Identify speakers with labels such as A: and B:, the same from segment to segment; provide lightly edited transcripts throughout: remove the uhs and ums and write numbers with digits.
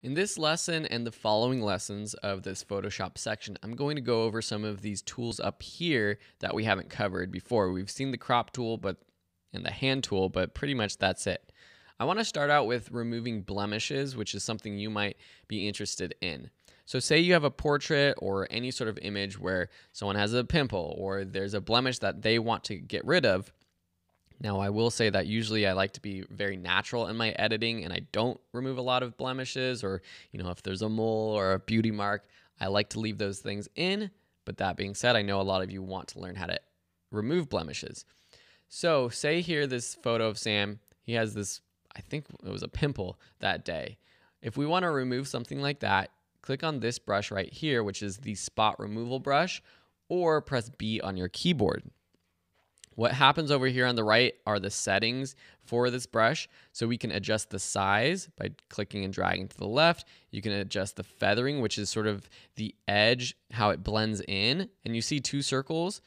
A: In this lesson and the following lessons of this Photoshop section, I'm going to go over some of these tools up here that we haven't covered before. We've seen the crop tool and the hand tool, but pretty much that's it. I want to start out with removing blemishes, which is something you might be interested in. So say you have a portrait or any sort of image where someone has a pimple or there's a blemish that they want to get rid of. Now, I will say that usually I like to be very natural in my editing and I don't remove a lot of blemishes or, if there's a mole or a beauty mark, I like to leave those things in. But that being said, I know a lot of you want to learn how to remove blemishes. So say here this photo of Sam, he has this, I think it was a pimple that day. If we want to remove something like that, click on this brush right here, which is the spot removal brush, or press B on your keyboard. What happens over here on the right are the settings for this brush. So we can adjust the size by clicking and dragging to the left. You can adjust the feathering, which is sort of the edge, how it blends in. And you see two circles.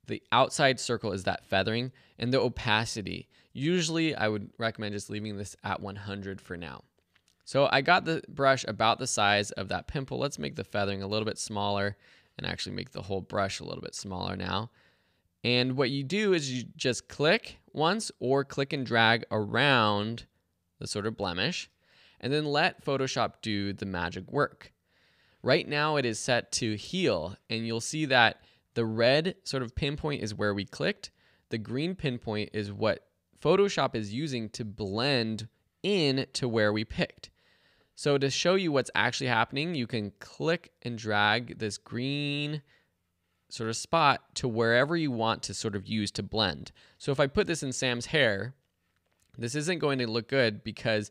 A: The outside circle is that feathering, and the opacity. Usually I would recommend just leaving this at 100 for now. So I got the brush about the size of that pimple. Let's make the feathering a little bit smaller and actually make the whole brush a little bit smaller now. And what you do is you just click once or click and drag around the sort of blemish and then let Photoshop do the magic work. Right now it is set to heal, and you'll see that the red sort of pinpoint is where we clicked. The green pinpoint is what Photoshop is using to blend in to where we picked. So to show you what's actually happening, you can click and drag this green sort of spot to wherever you want to sort of use to blend. So if I put this in Sam's hair, this isn't going to look good because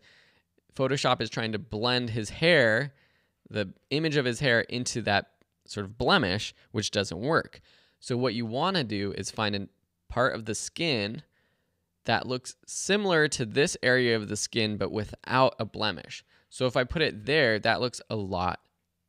A: Photoshop is trying to blend his hair, the image of his hair, into that sort of blemish, which doesn't work. So what you want to do is find a part of the skin that looks similar to this area of the skin but without a blemish. So if I put it there, that looks a lot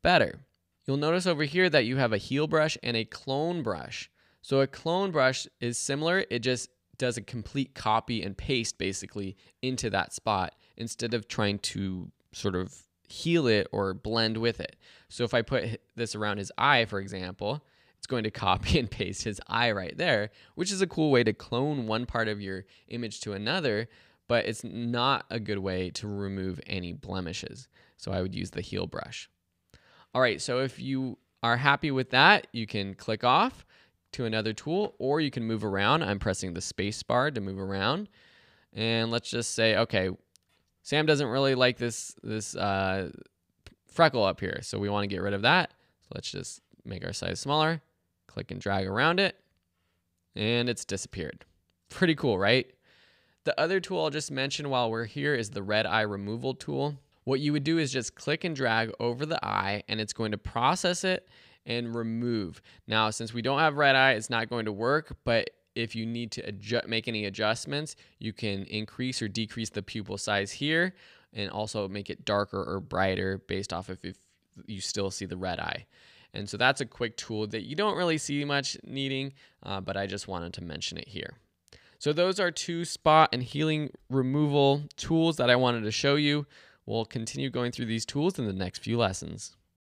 A: better. You'll notice over here that you have a heal brush and a clone brush. So a clone brush is similar. It just does a complete copy and paste basically into that spot instead of trying to sort of heal it or blend with it. So if I put this around his eye, for example, it's going to copy and paste his eye right there, which is a cool way to clone one part of your image to another, but it's not a good way to remove any blemishes. So I would use the heal brush. All right, so if you are happy with that, you can click off to another tool, or you can move around. I'm pressing the space bar to move around. And let's just say, okay, Sam doesn't really like this freckle up here, so we want to get rid of that. So let's just make our size smaller, click and drag around it, and it's disappeared. Pretty cool, right? The other tool I'll just mention while we're here is the red eye removal tool. What you would do is just click and drag over the eye, and it's going to process it and remove. Now, since we don't have red eye, it's not going to work, but if you need to make any adjustments, you can increase or decrease the pupil size here and also make it darker or brighter based off of if you still see the red eye. And so that's a quick tool that you don't really see much needing, but I just wanted to mention it here. So those are two spot and healing removal tools that I wanted to show you. We'll continue going through these tools in the next few lessons.